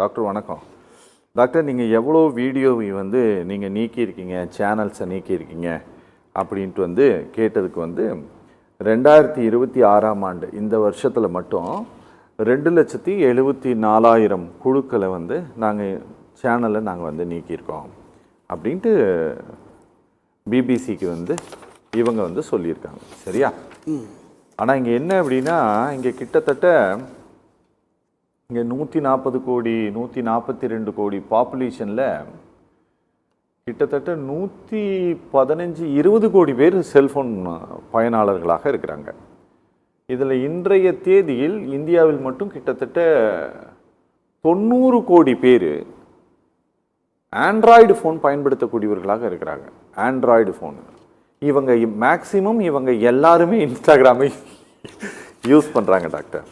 Doctor வணக்கம். Doctor, நீங்கள் எவ்வளோ வீடியோவை நீங்கள் நீக்கியிருக்கீங்க, சேனல்ஸை நீக்கியிருக்கீங்க அப்படின்ட்டு கேட்டதுக்கு 2026ஆம் ஆண்டு இந்த வருஷத்தில் மட்டும் 2,74,000 குழுக்களை நாங்கள் சேனலை நாங்கள் நீக்கியிருக்கோம் அப்படின்ட்டு பிபிசிக்கு இவங்க சொல்லியிருக்காங்க. சரியா? ஆனால் இங்கே என்ன அப்படின்னா, இங்கே கிட்டத்தட்ட இங்கே 140 கோடி 142 கோடி பாப்புலேஷனில் கிட்டத்தட்ட 115-20 கோடி பேர் செல்ஃபோன் பயனாளர்களாக இருக்கிறாங்க. இதில் இன்றைய தேதியில் இந்தியாவில் மட்டும் கிட்டத்தட்ட 90 கோடி பேர் ஆண்ட்ராய்டு ஃபோன் பயன்படுத்தக்கூடியவர்களாக இருக்கிறாங்க. ஆண்ட்ராய்டு ஃபோன் இவங்க மேக்சிமம் எல்லாருமே இன்ஸ்டாகிராமை யூஸ் பண்ணுறாங்க. டாக்டர்,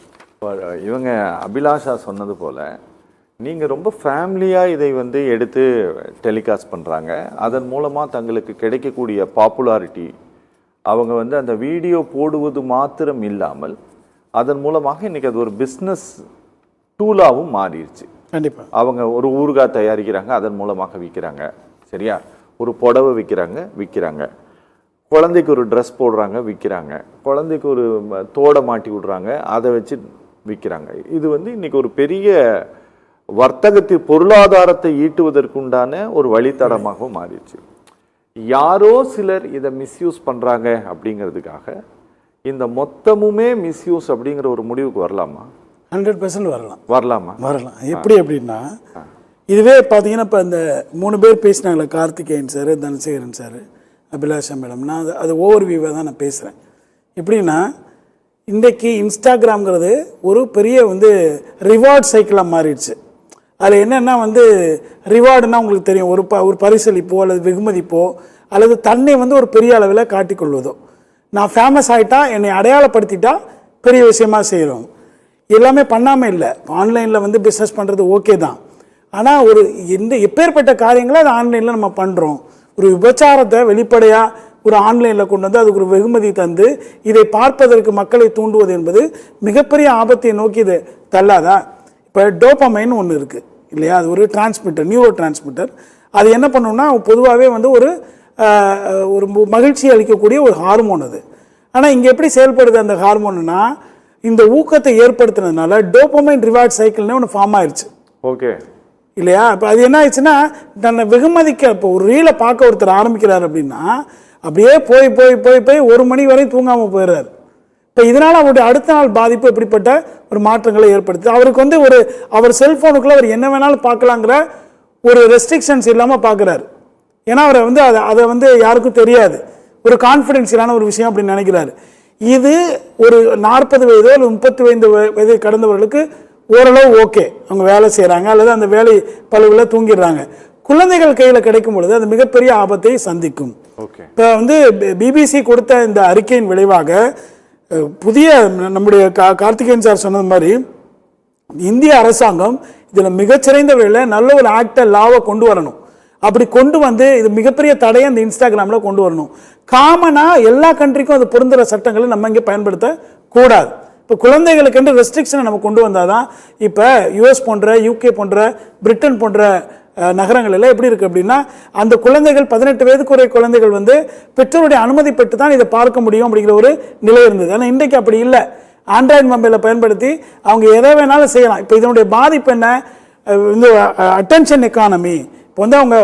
இவங்க அபிலாஷா சொன்னது போல் நீங்கள் ரொம்ப ஃபேமிலியாக இதை எடுத்து டெலிகாஸ்ட் பண்ணுறாங்க. அதன் மூலமாக தங்களுக்கு கிடைக்கக்கூடிய பாப்புலாரிட்டி, அவங்க அந்த வீடியோ போடுவது மாத்திரம் இல்லாமல் அதன் மூலமாக இன்றைக்கி அது ஒரு பிஸ்னஸ் டூலாகவும் மாறிடுச்சு. கண்டிப்பாக அவங்க ஒரு ஊறுகாய் தயாரிக்கிறாங்க, அதன் மூலமாக விற்கிறாங்க. சரியா? ஒரு புடவை விற்கிறாங்க, குழந்தைக்கு ஒரு ட்ரெஸ் போடுறாங்க, விற்கிறாங்க, குழந்தைக்கு ஒரு தோடை மாட்டி விடுறாங்க, அதை வச்சு விற்கிறாங்க. இது இன்றைக்கி ஒரு பெரிய வர்த்தகத்தில் பொருளாதாரத்தை ஈட்டுவதற்குண்டான ஒரு வழித்தடமாகவும் மாறிடுச்சு. யாரோ சிலர் இதை மிஸ்யூஸ் பண்ணுறாங்க அப்படிங்கிறதுக்காக இந்த மொத்தமுமே மிஸ்யூஸ் அப்படிங்கிற ஒரு முடிவுக்கு வரலாமா? 100% வரலாம். எப்படி அப்படின்னா, இதுவே பார்த்தீங்கன்னா இப்போ இந்த 3 பேர் பேசினாங்களே, Karthikeyan sir, Dhanasekaran sir, Abhilasha madam, நான் அது ஓவர் வியூவாக தான் நான் பேசுகிறேன். எப்படின்னா, இன்றைக்கி இன்ஸ்டாகிராம்ங்கிறது ஒரு பெரிய ரிவார்ட் சைக்கிளாக மாறிடுச்சு. அதில் என்னென்னா ரிவார்டுனா உங்களுக்கு தெரியும், ஒரு பரிசளிப்போ அல்லது வெகுமதிப்போ அல்லது தன்னை ஒரு பெரிய அளவில் காட்டிக்கொள்வதோ. நான் ஃபேமஸ் ஆகிட்டா, என்னை அடையாளப்படுத்திட்டா பெரிய விஷயமாக செய்கிறோம். எல்லாமே பண்ணாமல் இல்லை, ஆன்லைனில் பிஸ்னஸ் பண்ணுறது ஓகே தான். ஆனால் ஒரு எப்பேற்பட்ட காரியங்களை அது ஆன்லைனில் நம்ம பண்ணுறோம். ஒரு விபச்சாரத்தை வெளிப்படையாக ஒரு ஆன்லைனில் கொண்டு அதுக்கு ஒரு வெகுமதி தந்து இதை பார்ப்பதற்கு மக்களை தூண்டுவது என்பது மிகப்பெரிய ஆபத்தை நோக்கி இது தள்ளாதா? இப்போ டோபமைன் ஒன்று இருக்குது இல்லையா? அது ஒரு டிரான்ஸ்மிட்டர், நியூரோ டிரான்ஸ்மிட்டர். அது என்ன பண்ணணும்னா, பொதுவாகவே ஒரு மகிழ்ச்சி அளிக்கக்கூடிய ஒரு ஹார்மோன் அது. ஆனால் இங்கே எப்படி செயல்படுது அந்த ஹார்மோன்னா, இந்த ஊக்கத்தை ஏற்படுத்தினதுனால டோபமைன் ரிவார்ட் சைக்கிள்னு ஒன்று ஃபார்ம் ஆயிடுச்சு. ஓகே இல்லையா? இப்போ அது என்ன ஆயிடுச்சுன்னா, தன்னை வெகுமதிக்க இப்போ ஒரு ரீலை பார்க்க ஒருத்தர் ஆரம்பிக்கிறார் அப்படின்னா, அப்படியே போய் போய் போய் போய் 1 மணி வரையும் தூங்காமல் போயிடுறாரு. இப்போ இதனால் அவருடைய அடுத்த நாள் பாதிப்பு எப்படிப்பட்ட ஒரு மாற்றங்களை ஏற்படுத்துது. அவருக்கு அவர் செல்ஃபோனுக்குள்ளே அவர் என்ன வேணாலும் பார்க்கலாங்கிற ஒரு ரெஸ்ட்ரிக்ஷன்ஸ் இல்லாமல் பார்க்குறாரு. ஏன்னா அவரை அதை யாருக்கும் தெரியாது, ஒரு கான்ஃபிடென்ஷியலான ஒரு விஷயம் அப்படின்னு நினைக்கிறாரு. இது ஒரு 40 வயதோ இல்லை 35 வயதை கடந்தவர்களுக்கு ஓரளவு ஓகே, அவங்க வேலை செய்கிறாங்க அல்லது அந்த வேலை பழுவில் தூங்கிடுறாங்க. குழந்தைகள் கையில் கிடைக்கும் பொழுது அது மிகப்பெரிய ஆபத்தை சந்திக்கும். இப்போ பிபிசி கொடுத்த இந்த அறிக்கையின் விளைவாக புதிய நம்முடைய கார்த்திகேயன் சார் சொன்னது மாதிரி இந்திய அரசாங்கம் இதில் மிகச்சிறந்த வகையில் நல்ல ஒரு ஆக்டை லாவை கொண்டு வரணும். அப்படி கொண்டு இது மிகப்பெரிய தடையை அந்த இன்ஸ்டாகிராமில் கொண்டு வரணும். காமனாக எல்லா கண்ட்ரிக்கும் அது பொருந்துகிற சட்டங்களை நம்ம இங்கே பயன்படுத்தக்கூடாது. இப்போ குழந்தைகளுக்கு ரெஸ்ட்ரிக்ஷனை நம்ம கொண்டு வந்தால் தான், இப்போ யுஎஸ் போன்ற, யூகே போன்ற, பிரிட்டன் போன்ற நகரங்கள் எல்லாம் எப்படி இருக்குது அப்படின்னா, அந்த குழந்தைகள் 18 வயதுக்குரிய குழந்தைகள் பெற்றோருடைய அனுமதி பெற்று தான் இதை பார்க்க முடியும் அப்படிங்கிற ஒரு நிலை இருந்தது. ஆனால் இன்றைக்கு அப்படி இல்லை. ஆண்ட்ராய்டு மொபைலை பயன்படுத்தி அவங்க எதை வேணாலும் செய்யலாம். இப்போ இதனுடைய பாதிப்பு என்ன? இந்த அட்டென்ஷன் எக்கானமி. இப்போ அவங்க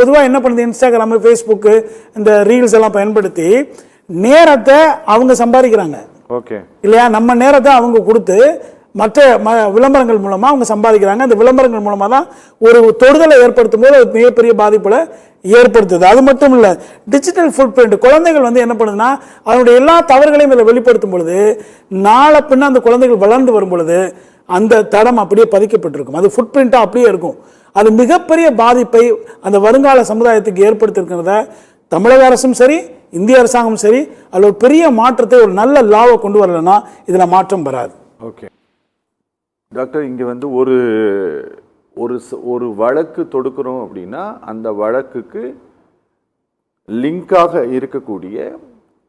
பொதுவாக என்ன பண்ணுது, இன்ஸ்டாகிராமு, ஃபேஸ்புக்கு, இந்த ரீல்ஸ் எல்லாம் பயன்படுத்தி நேரத்தை அவங்க சம்பாதிக்கிறாங்க. ஓகே இல்லையா? நம்ம நேரத்தை அவங்க கொடுத்து மற்ற விளம்பரங்கள் மூலமாக அவங்க சம்பாதிக்கிறாங்க. அந்த விளம்பரங்கள் மூலமாக தான் ஒரு தொடுதலை ஏற்படுத்தும் போது அது மிகப்பெரிய பாதிப்புகளை ஏற்படுத்துது. அது மட்டும் இல்லை, டிஜிட்டல் ஃபுட் பிரிண்ட். குழந்தைகள் என்ன பண்ணுதுன்னா, அதனுடைய எல்லா தவறுகளையும் இதில் வெளிப்படுத்தும் பொழுது நாளை பின்ன அந்த குழந்தைகள் வளர்ந்து வரும் பொழுது அந்த தடம் அப்படியே பதிக்கப்பட்டிருக்கும். அது ஃபுட் பிரிண்ட்டாக அப்படியே இருக்கும். அது மிகப்பெரிய பாதிப்பை அந்த வருங்கால சமுதாயத்துக்கு ஏற்படுத்திருக்கிறத தமிழக அரசும் சரி, இந்திய அரசாங்கமும் சரி, அதில் ஒரு பெரிய மாற்றத்தை, ஒரு நல்ல லாவை கொண்டு வரலைன்னா இதில் மாற்றம் வராது. ஓகே டாக்டர், இங்கே ஒரு வழக்கு தொடுக்கிறோம் அப்படின்னா அந்த வழக்குக்கு லிங்காக இருக்கக்கூடிய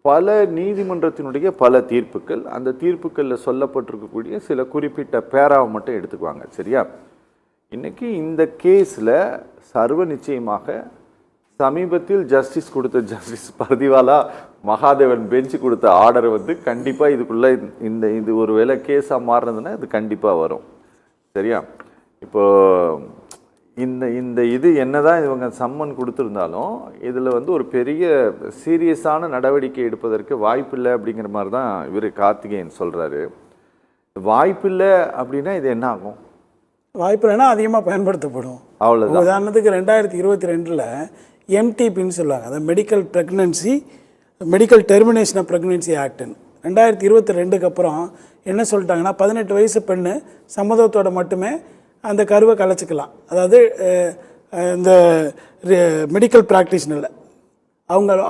பல நீதிமன்றத்தினுடைய பல தீர்ப்புகள், அந்த தீர்ப்புகளில் சொல்லப்பட்டிருக்கக்கூடிய சில குறிப்பிட்ட பேராவை மட்டும் எடுத்துக்குவாங்க. சரியா? இன்னைக்கு இந்த கேஸில் சர்வ நிச்சயமாக சமீபத்தில் ஜஸ்டிஸ் கொடுத்த ஜஸ்டிஸ் பர்திவாலா மகாதேவன் பெஞ்சு கொடுத்த ஆர்டர் வந்து கண்டிப்பாக இதுக்குள்ளே இது ஒரு வேளை கேஸாக மாறுனதுன்னா இது கண்டிப்பாக வரும். சரியா? இப்போ இது என்னதான் இவங்க சம்மன் கொடுத்துருந்தாலும் இதில் வந்து ஒரு பெரிய சீரியஸான நடவடிக்கை எடுப்பதற்கு வாய்ப்பில்லை அப்படிங்கிற மாதிரி தான் இவர் கார்த்திகேயன் சொல்கிறாரு. வாய்ப்பில்லை அப்படின்னா இது என்ன ஆகும்? வாய்ப்பில்லைன்னா அதிகமாக பயன்படுத்தப்படும். அவ்வளோதான். உதாரணத்துக்கு 2022 எம்டிபின்னு சொல்லுவாங்க, அதாவது மெடிக்கல் டெர்மினேஷன் ஆஃப் ப்ரெக்னன்சி ஆக்ட்னு. 2022க்கு அப்புறம் என்ன சொல்லிட்டாங்கன்னா 18 வயசு பெண்ணு சம்மதத்தோட மட்டுமே அந்த கருவை கலைச்சிக்கலாம். அதாவது இந்த மெடிக்கல் ப்ராக்டிஷனரில்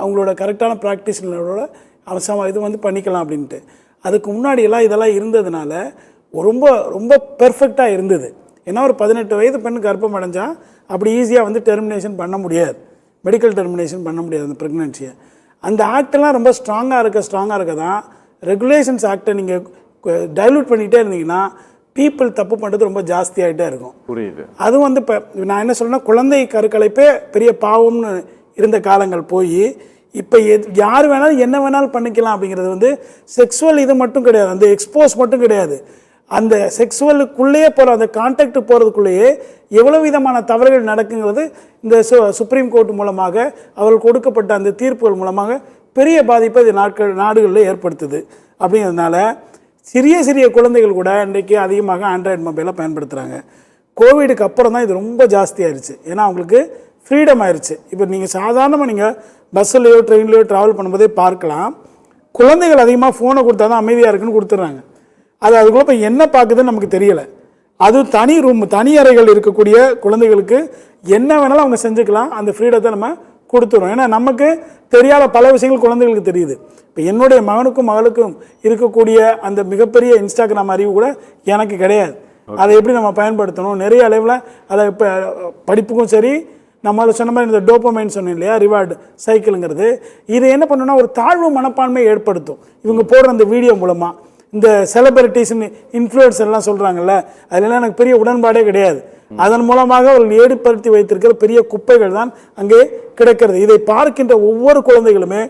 அவங்களோட கரெக்டான ப்ராக்டிஷனரோட அவசரமாக இது வந்து பண்ணிக்கலாம் அப்படின்ட்டு. அதுக்கு முன்னாடியெல்லாம் இதெல்லாம் இருந்ததுனால ரொம்ப ரொம்ப பெர்ஃபெக்டாக இருந்தது. ஏன்னா ஒரு 18 வயது பெண் கர்ப்பம் அடைஞ்சால் அப்படி ஈஸியாக வந்து டெர்மினேஷன் பண்ண முடியாது, மெடிக்கல் டெர்மினேஷன் பண்ண முடியாது அந்த ப்ரெக்னன்சியை. அந்த ஆக்டெல்லாம் ரொம்ப ஸ்ட்ராங்காக இருக்க தான் ரெகுலேஷன்ஸ் ஆக்டை நீங்கள் டைல்யூட் பண்ணிகிட்டே இருந்தீங்கன்னா பீப்புள் தப்பு பண்ணுறது ரொம்ப ஜாஸ்தியாகிட்டே இருக்கும். புரியுது. அதுவும் வந்து இப்போ நான் என்ன சொல்கிறேன்னா, குழந்தை கருக்கலைப்பே பெரிய பாவம்னு இருந்த காலங்கள் போய் இப்போ யார் வேணாலும் என்ன வேணாலும் பண்ணிக்கலாம் அப்படிங்கிறது வந்து செக்ஸுவல் இது மட்டும் கிடையாது, அந்த எக்ஸ்போஸ் மட்டும் கிடையாது, அந்த செக்ஸுவலுக்குள்ளேயே போகிற அந்த கான்டாக்ட் போகிறதுக்குள்ளேயே எவ்வளோ விதமான தவறுகள் நடக்குங்கிறது இந்த சுப்ரீம் கோர்ட் மூலமாக அவர்கள் கொடுக்கப்பட்ட அந்த தீர்ப்புகள் மூலமாக பெரிய பாதிப்பை இது நாடுகளில் ஏற்படுத்துது. அப்படிங்கிறதுனால சிறிய குழந்தைகள் கூட இன்றைக்கு அதிகமாக ஆண்ட்ராய்டு மொபைலை பயன்படுத்துகிறாங்க. கோவிடுக்கு அப்புறம் தான் இது ரொம்ப ஜாஸ்தியாகிருச்சு. ஏன்னா அவங்களுக்கு ஃப்ரீடம் ஆயிடுச்சு. இப்போ நீங்கள் சாதாரணமாக நீங்கள் பஸ்ஸுலையோ ட்ரெயின்லையோ ட்ராவல் பண்ணும்போதே பார்க்கலாம், குழந்தைகள் அதிகமாக ஃபோனை கொடுத்தா தான் அமைதியாக இருக்குன்னு கொடுத்துட்றாங்க. அதுக்குள்ளே இப்போ என்ன பார்க்குதுன்னு நமக்கு தெரியலை. அது தனி அறைகள் இருக்கக்கூடிய குழந்தைகளுக்கு என்ன வேணாலும் அவங்க செஞ்சுக்கலாம், அந்த ஃப்ரீடத்தை நம்ம கொடுத்துரும். ஏன்னா நமக்கு தெரியாத பல விஷயங்கள் குழந்தைகளுக்கு தெரியுது. இப்போ என்னுடைய மகனுக்கும் மகளுக்கும் இருக்கக்கூடிய அந்த மிகப்பெரிய இன்ஸ்டாகிராம் அறிவு கூட எனக்கு கிடையாது. அதை எப்படி நம்ம பயன்படுத்தணும், நிறைய அளவில் அதை இப்போ படிப்புக்கும் சரி, நம்ம சொன்ன மாதிரி இந்த டோப்பமைன் சொன்னோம் இல்லையா, ரிவார்டு சைக்கிளுங்கிறது, இது என்ன பண்ணணும்னா ஒரு தாழ்வு மனப்பான்மையை ஏற்படுத்தும். இவங்க போடுற அந்த வீடியோ மூலமாக இந்த செலிபிரிட்டிஸ்ன்னு இன்ஃப்ளூயன்சர் எல்லாம் சொல்கிறாங்கல்ல, அதெல்லாம் எனக்கு பெரிய உடன்பாடே கிடையாது. அதன் மூலமாக அவர்கள் ஏற்படுத்தி வைத்திருக்கிற பெரிய குப்பைகள் தான் அங்கே கிடைக்கிறது. இதை பார்க்கின்ற ஒவ்வொரு குழந்தைகளுமே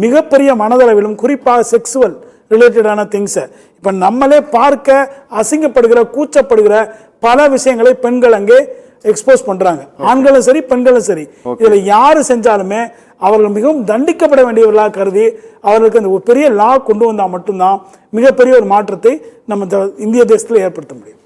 மிகப்பெரிய மனதளவிலும், குறிப்பாக செக்ஸுவல் ரிலேட்டடான திங்ஸை இப்போ நம்மளே பார்க்க அசிங்கப்படுகிற, கூச்சப்படுகிற பல விஷயங்களை பெண்கள் அங்கே எக்ஸ்போஸ் பண்ணுறாங்க. ஆண்களும் சரி பெண்களும் சரி. இதில் யார் செஞ்சாலுமே அவர்கள் மிகவும் தண்டிக்கப்பட வேண்டியவர்களாக கருதி அவர்களுக்கு அந்த ஒரு பெரிய லா கொண்டு வந்தால் மட்டும்தான் மிகப்பெரிய ஒரு மாற்றத்தை நம்ம இந்திய தேசத்தில் ஏற்படுத்த முடியும்.